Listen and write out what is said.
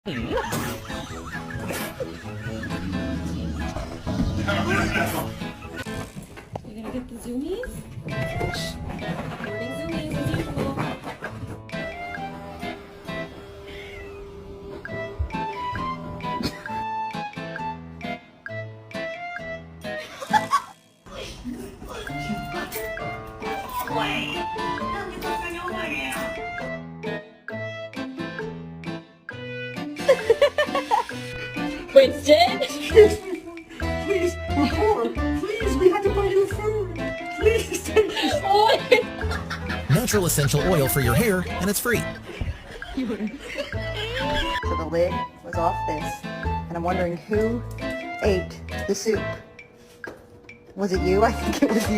You gonna get the zoomies? Morning zoomies as usual. Winston? Please, we're poor. Please, we had to buy you food. Please, take this. Natural essential oil for your hair, and it's free. So the lid was off this, and I'm wondering who ate the soup. Was it you? I think it was you.